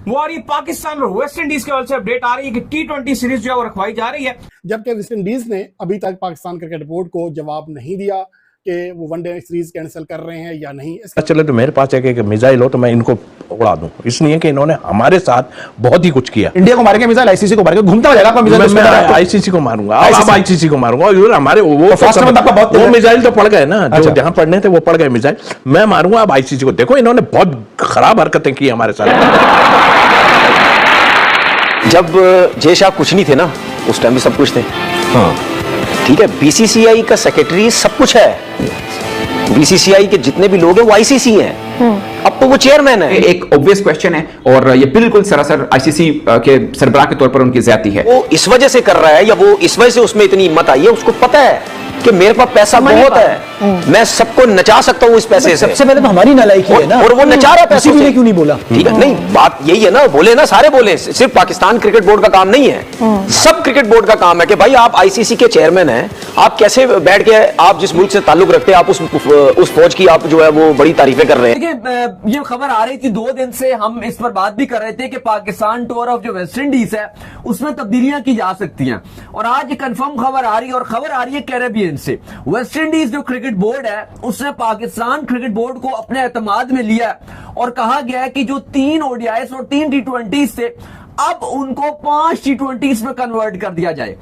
वो आ रही है पाकिस्तान और वेस्ट इंडीज के वजह से अपडेट आ रही है कि T20 सीरीज जो है वो रखवाई जा रही है। जबकि वेस्ट इंडीज ने अभी तक पाकिस्तान क्रिकेट बोर्ड को जवाब नहीं दिया कि वो वनडे सीरीज कैंसिल कर रहे हैं या नहीं। चले तो मेरे पास एक मिसाइल हो तो मैं इनको उड़ा दूं, इसलिए कि इन्होंने हमारे साथ बहुत ही कुछ किया। इंडिया को मारेंगे मिसाइल, आईसीसी को मारेंगे, घूमता हो जाएगा आपका मिसाइल। मैं आईसीसी को मारूंगा, अब आईसीसी को मारूंगा। और हमारे वो मिसाइल तो पड़ गए ना, जो जहां पड़ने थे वो पड़ गए मिसाइल। मैं मारूंगा अब आईसीसी को। देखो इन्होंने बहुत खराब हरकतें की हमारे साथ। जब जय शाह कुछ नहीं थे ना, उस टाइम भी सब कुछ थे। हाँ ठीक है, बीसीसीआई का सेक्रेटरी सब कुछ है, बीसीसीआई के जितने भी लोग हैं वो आईसीसी हैं। अब तो वो चेयरमैन है। एक ऑब्वियस क्वेश्चन है और ये बिल्कुल सरासर आईसीसी के सरबराह के तौर पर उनकी ज्यादती है। वो इस वजह से कर रहा है या वो इस वजह से उसमें इतनी हिम्मत आई है, उसको पता है कि मेरे पास पैसा बहुत है, मैं सबको नचा सकता हूँ इस पैसे से। सबसे पहले तो हमारी नालायकी है ना, और वो नचा रहा है पैसे से। क्यों नहीं बोला? ठीक है, नहीं बात यही है ना, बोले ना, सारे बोले, सिर्फ पाकिस्तान क्रिकेट बोर्ड का काम नहीं है, सब क्रिकेट बोर्ड का काम है कि भाई आप आईसीसी के चेयरमैन हैं, आप कैसे बैठ के आप जिस मुल्क से ताल्लुक रखते हैं आप उस फौज की आप जो है वो बड़ी तारीफें कर रहे हैं। देखिए ये खबर आ रही थी 2 दिन से, हम इस पर बात भी कर रहे थे कि पाकिस्तान टूर ऑफ जो वेस्ट इंडीज है उसमें तब्दीलियां की जा सकती हैं, और आज कंफर्म खबर आ रही है, और खबर आ रही है कैरेबियन से। वेस्ट इंडीज जो क्रिकेट बोर्ड है उसने पाकिस्तान क्रिकेट बोर्ड को अपने एतमाद में लिया और कहा गया है कि जो 3 ओडीआईस और 3 T20 थे अब उनको 5 T20 में कन्वर्ट कर दिया जाए।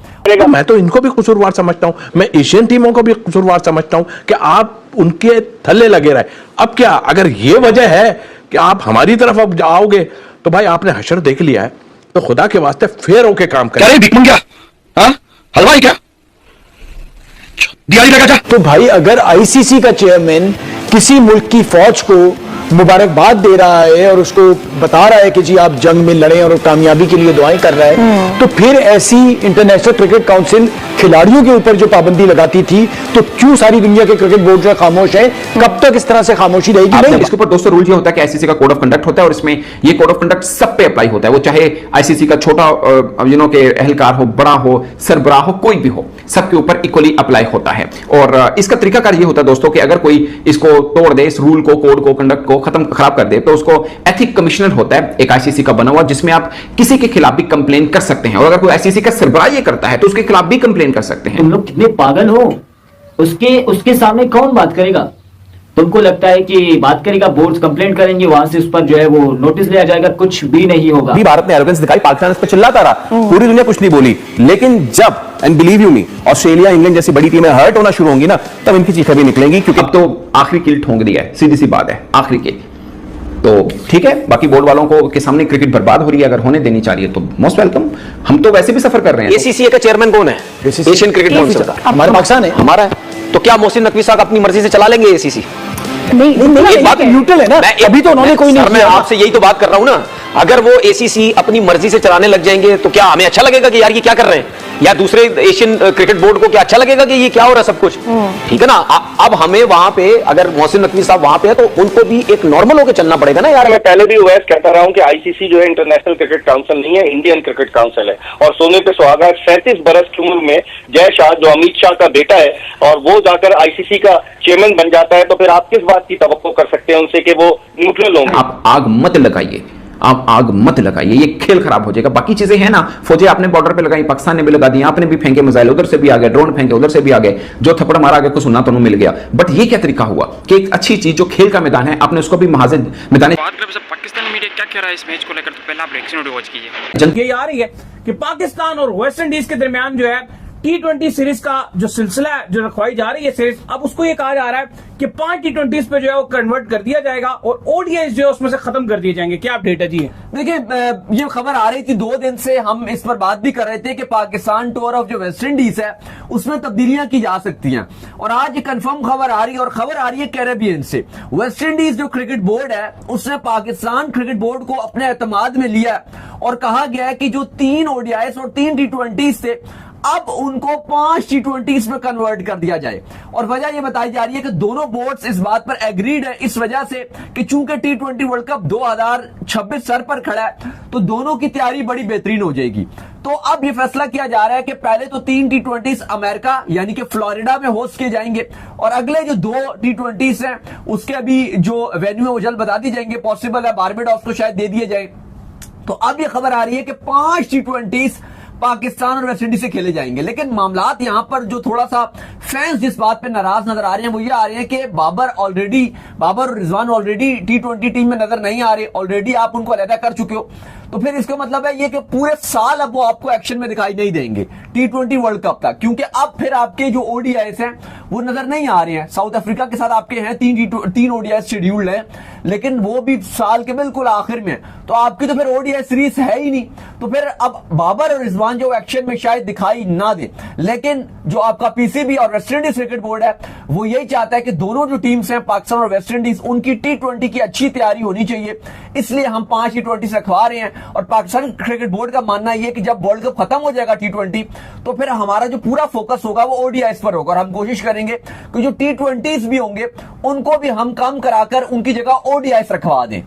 मैं तो इनको भी कसूरवार समझता हूं, मैं एशियन टीमों को भी कसूरवार समझता हूं कि आप उनके थल्ले लगे रहे। अब क्या अगर ये वजह है कि आप हमारी तरफ अब जाओगे तो भाई आपने हशर देख लिया है, तो खुदा के वास्ते फेर होके काम करें। क्या हलवाई क्या दिवाली लगा? तो भाई अगर आईसीसी का चेयरमैन किसी मुल्क की फौज को मुबारकबाद दे रहा है और उसको बता रहा है कि जी आप जंग में लड़ें और कामयाबी के लिए दुआएं कर रहा है, तो फिर ऐसी इंटरनेशनल क्रिकेट काउंसिल खिलाड़ियों के ऊपर जो पाबंदी लगाती थी, तो क्यों सारी दुनिया के क्रिकेट बोर्ड जो खामोश है? कब तक इस तरह से खामोशी रहेगी? नहीं, इसके ऊपर दोस्तों रूल ये होता है कि आईसीसी का कोड ऑफ कंडक्ट होता है और इसमें ये कोड ऑफ कंडक्ट सब पे अप्लाई होता है, वो चाहे आईसीसी का छोटा के एहलकार हो, बड़ा हो, सरबराह हो, कोई भी हो, सबके ऊपर इक्वली अप्लाई होता है। और इसका तरीकाकार ये होता है दोस्तों कि अगर कोई इसको तोड़ दे, इस रूल को, कोड को, कंडक्ट को खत्म खराब कर दे, तो उसको एथिक कमिश्नर होता है एक आईसीसी का बना हुआ, जिसमें आप किसी के खिलाफ भी कंप्लेन कर सकते हैं, और अगर कोई आईसीसी का सरबराह ये करता है तो उसके खिलाफ भी कंप्लेन कर सकते हैं। तुम लोग कितने पागल हो, उसके सामने कौन बात करेगा? तुमको लगता है कि बात करेगा, बोर्ड कंप्लेंट करेंगे, वहां से उस पर जो है वो नोटिस लिया जाएगा? कुछ भी नहीं होगा। भारत ने एरोगेंस दिखाई, पाकिस्तान इस पर चिल्लाता रहा, पूरी दुनिया कुछ नहीं बोली, लेकिन जब and believe you me Australia England जैसी बड़ी टीमें हर्ट होना शुरू होंगी ना, तब इनकी चीखें भी निकलेंगी, क्योंकि अब तो आखिरी कील ठोंक दिया है, सीधी सी बात है, आखिरी कील। तो ठीक है, बाकी बोर्ड वालों को के सामने क्रिकेट बर्बाद हो रही है, अगर होने देनी चाहिए तो मोस्ट वेलकम। हम तो वैसे भी सफर कर रहे हैं। एसीसी का चेयरमैन कौन है? एशियन क्रिकेट काउंसिल का हमारे पाकिस्तान है, हमारा है। तो क्या मोहसिन नकवी साहब अपनी मर्जी से चला लेंगे एसीसी? नहीं, एक बात न्यूट्रल है ना, अभी तो उन्होंने कोई नहीं। मैं आपसे यही तो बात कर रहा हूं ना, अगर वो एसीसी अपनी मर्जी से चलाने लग जाएंगे तो क्या हमें अच्छा लगेगा कि यार ये क्या कर रहे हैं, या दूसरे एशियन क्रिकेट बोर्ड को क्या अच्छा लगेगा कि ये क्या हो रहा है सब कुछ? ठीक है ना। अब हमें वहां पे अगर मोहसिन नकवी साहब वहां पे है तो उनको भी एक नॉर्मल होकर चलना पड़ेगा ना यार। मैं पहले भी वैसे कहता रहा हूं कि आईसीसी जो है इंटरनेशनल क्रिकेट काउंसिल नहीं है, इंडियन क्रिकेट काउंसिल है। और सोने पे सुहागा 37 बरस की उम्र में जय शाह जो अमित शाह का बेटा है और वो जाकर आईसीसी का चेयरमैन बन जाता है, तो फिर आप किस बात की तवक्को कर सकते हैं उनसे कि वो न्यूट्रल होंगे? आप आग मत लगाइए, आप आग मत लगाइए, ये खेल खराब हो जाएगा। बाकी चीजें हैं ना, फौजें आपने बॉर्डर पे लगाई, पाकिस्तान ने भी लगा दी, आपने भी फेंके मिसाइल, उधर से भी आ गए, ड्रोन फेंके उधर से भी आ गए, जो थप्पड़ मारा गया को सुनना तो मिल गया। बट ये क्या तरीका हुआ कि एक अच्छी चीज जो खेल का मैदान है आपने उसको भी महाजे मैदान। पाकिस्तान मीडिया क्या कह रहा है इस मैच को लेकर, तो पहले आप रिएक्शन वॉच कीजिए। जंग ये आ रही है कि पाकिस्तान और वेस्ट इंडीज के दरमियान जो है T20 सीरीज का जो सिलसिला है, जो रखवाई जा रही है सीरीज, अब उसको ये कहा जा रहा है कि 5 T20 पे जो है वो कन्वर्ट कर दिया जाएगा और ओडीआईस जो है उसमें से खत्म कर दिए जाएंगे। क्या अपडेट है जी? देखिए ये खबर आ रही थी 2 दिन से, हम इस पर बात भी कर रहे थे कि पाकिस्तान टूर ऑफ जो वेस्ट इंडीज है उसमें तब्दीलियां की जा सकती हैं, और आज कंफर्म खबर आ रही है, और खबर आ रही है कैरेबियन से। वेस्ट इंडीज जो क्रिकेट बोर्ड है उसने पाकिस्तान क्रिकेट बोर्ड को अपने एतमाद में लिया और कहा गया है कि जो 3 ओडीआईस और 3 T20 थे अब उनको 5 T20 में कन्वर्ट कर दिया जाए। और वजह यह बताई जा रही है कि दोनों बोर्ड्स इस बात पर एग्रीड है, इस वजह से कि चूंकि T20 वर्ल्ड कप 2026 सर पर खड़ा है तो दोनों की तैयारी बड़ी बेहतरीन हो जाएगी। तो अब यह फैसला किया जा रहा है कि पहले तो 3 T20 अमेरिका यानी कि फ्लोरिडा में होस्ट किए जाएंगे, और अगले जो 2 T20 हैं उसके अभी जो वेन्यू है वो जल्द बता दी जाएंगे। पॉसिबल है बारबेडोस को शायद दे दिए जाए। तो अब ये खबर आ रही है कि 5 T20s पाकिस्तान और वेस्टइंडीज से खेले जाएंगे। लेकिन मामलात यहां पर जो थोड़ा सा फैंस जिस बात पे नाराज नजर आ रहे हैं वो ये आ रहे हैं कि बाबर और रिजवान ऑलरेडी T20 टीम में नजर नहीं आ रहे, ऑलरेडी आप उनको अलहदा कर चुके हो। तो फिर इसका मतलब है ये कि पूरे साल अब वो आपको एक्शन में दिखाई नहीं देंगे T20 वर्ल्ड कप तक, क्योंकि अब फिर आपके जो ODIs हैं वो नजर नहीं आ रहे हैं। साउथ अफ्रीका के साथ आपके हैं 3 ODIs शेड्यूल्ड है, लेकिन वो भी साल के बिल्कुल आखिर में, तो आपकी तो फिर ODI सीरीज है ही नहीं। तो फिर अब बाबर और रिजवान जो एक्शन में शायद दिखाई ना दे, लेकिन जो आपका PCB और वेस्ट इंडीज क्रिकेट बोर्ड है वो यही चाहता है कि दोनों जो टीम्स हैं पाकिस्तान और वेस्ट इंडीज, उनकी T20 की अच्छी तैयारी होनी चाहिए, इसलिए हम 5 T20 रखवा रहे हैं। और पाकिस्तान क्रिकेट बोर्ड का मानना यह है कि जब वर्ल्ड कप खत्म हो जाएगा T20 तो फिर हमारा जो पूरा फोकस होगा वो ODIs पर होगा, और हम कोशिश करेंगे कि जो T20s भी होंगे उनको भी हम कम कराकर उनकी जगह ODIs रखवा दें।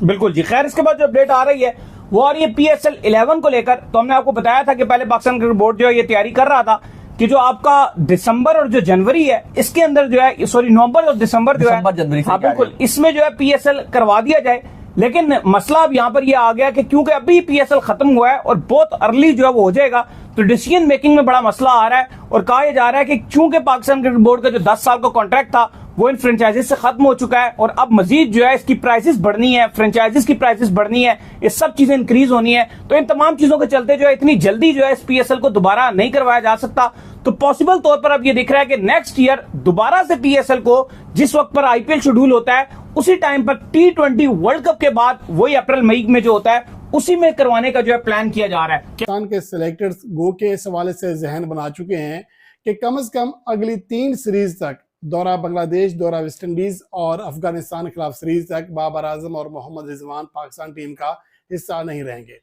बिल्कुल जी। खैर, इसके बाद जो अपडेट आ रही है वो आ रही है PSL 11 को लेकर। तो हमने आपको बताया था कि पहले पाकिस्तान क्रिकेट बोर्ड जो है ये तैयारी कर रहा था कि जो आपका दिसंबर और जो जनवरी है इसके अंदर जो है, सॉरी नवंबर और दिसंबर जो है, हाँ बिल्कुल, इसमें जो है PSL करवा दिया जाए। लेकिन मसला अब यहां पर यह आ गया कि क्योंकि अभी PSL खत्म हुआ है और बहुत अर्ली जो है वो हो जाएगा, तो डिसीजन मेकिंग में बड़ा मसला आ रहा है। और कहा जा रहा है कि चूंकि पाकिस्तान क्रिकेट बोर्ड का जो 10 साल का कॉन्ट्रैक्ट था वो इन फ्रेंचाइजीज से खत्म हो चुका है और अब मजीद जो है इसकी प्राइसेस बढ़नी है, फ्रेंचाइजीज की प्राइसेस बढ़नी है, ये सब चीजें इंक्रीज होनी है। तो इन तमाम चीजों के चलते जो है इतनी जल्दी जो है इस PSL को दोबारा नहीं करवाया जा सकता। तो पॉसिबल तौर पर अब ये दिख रहा है कि नेक्स्ट ईयर दोबारा से PSL को, जिस वक्त पर IPL शेड्यूल होता है उसी टाइम पर T20 वर्ल्ड कप के बाद वही अप्रैल मई में जो होता है उसी में करवाने का जो है प्लान किया जा रहा है। पाकिस्तान के सिलेक्टर्स गो के इस हवाले से जहन बना चुके हैं कि कम से कम अगली 3 सीरीज तक, दौरा बांग्लादेश, दौरा वेस्ट इंडीज और अफगानिस्तान के खिलाफ सीरीज तक, बाबर आजम और मोहम्मद रिजवान पाकिस्तान टीम का हिस्सा नहीं रहेंगे।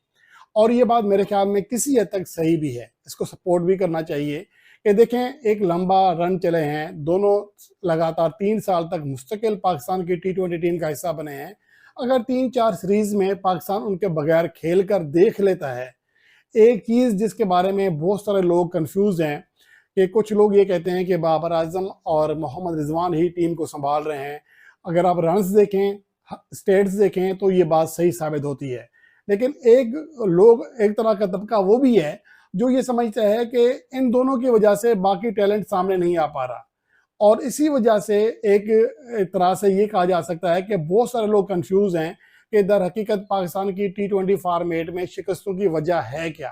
और ये बात मेरे ख्याल में किसी हद तक सही भी है, इसको सपोर्ट भी करना चाहिए कि देखें एक लंबा रन चले हैं, दोनों लगातार 3 साल तक मुस्तकिल पाकिस्तान की T20 टीम का हिस्सा बने हैं। अगर 3-4 सीरीज में पाकिस्तान उनके बगैर खेल कर देख लेता है, एक चीज़ जिसके बारे में बहुत सारे लोग कंफ्यूज हैं कि कुछ लोग ये कहते हैं कि बाबर आजम और मोहम्मद रिजवान ही टीम को संभाल रहे हैं। अगर आप रन्स देखें, स्टेट्स देखें तो ये बात सही साबित होती है। लेकिन एक तरह का तबका वो भी है जो ये समझता है कि इन दोनों की वजह से बाकी टैलेंट सामने नहीं आ पा रहा, और इसी वजह से एक तरह से ये कहा जा सकता है कि बहुत सारे लोग कंफ्यूज हैं कि दर हकीकत पाकिस्तान की T20 फॉर्मेट में शिकस्तों की वजह है क्या।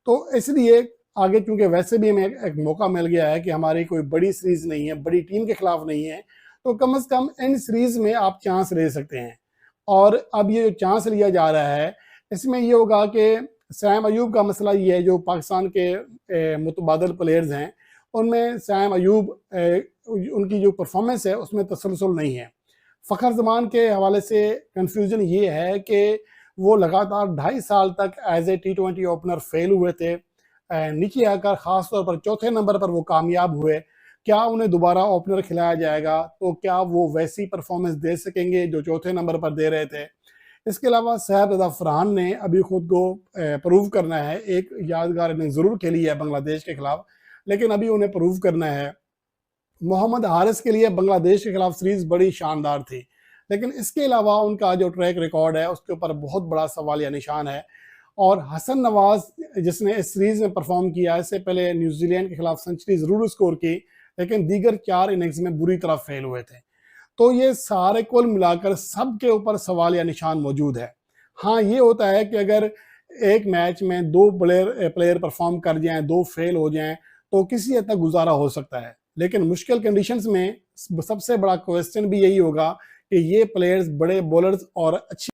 तो इसलिए आगे चूंकि वैसे भी हमें एक मौका मिल गया है कि हमारी कोई बड़ी सीरीज नहीं है, बड़ी टीम के खिलाफ नहीं है, तो कम से कम इन सीरीज में आप चांस ले सकते हैं। और अब ये जो चांस लिया जा रहा है इसमें ये होगा कि सैम अयूब का मसला ये है, जो पाकिस्तान के मुतबादल प्लेयर्स हैं उनमें सैम अयूब उनकी जो परफॉर्मेंस है उसमें तसलसल नहीं है। फ़खर ज़मान के हवाले से कंफ्यूजन ये है कि वो लगातार 2.5 साल तक as a T20 opener fail हुए थे, नीचे आकर ख़ास तौर पर चौथे नंबर पर वो कामयाब हुए। क्या उन्हें दोबारा ओपनर खिलाया जाएगा तो क्या वो वैसी परफॉर्मेंस दे सकेंगे जो चौथे नंबर पर दे रहे थे। इसके अलावा सहब फरहान ने अभी खुद को प्रूव करना है। एक यादगार इनिंग ज़रूर खेली है बांग्लादेश के खिलाफ, लेकिन अभी उन्हें प्रूव करना है। मोहम्मद हारिस के लिए बांग्लादेश के खिलाफ सीरीज बड़ी शानदार थी, लेकिन इसके अलावा उनका जो ट्रैक रिकॉर्ड है उसके ऊपर बहुत बड़ा सवाल या निशान है। और हसन नवाज जिसने इस सीरीज में परफॉर्म किया, इससे पहले न्यूजीलैंड के खिलाफ सेंचुरी ज़रूर स्कोर की, लेकिन दीगर 4 इनिंग्स में बुरी तरह फेल हुए थे। तो ये सारे कुल मिलाकर सबके ऊपर सवाल या निशान मौजूद है। हाँ, ये होता है कि अगर एक मैच में 2 प्लेयर परफॉर्म कर जाएं, 2 फेल हो जाएं, तो किसी हद तक गुजारा हो सकता है। लेकिन मुश्किल कंडीशंस में सबसे बड़ा क्वेश्चन भी यही होगा कि ये प्लेयर्स बड़े बॉलर्स और अच्छी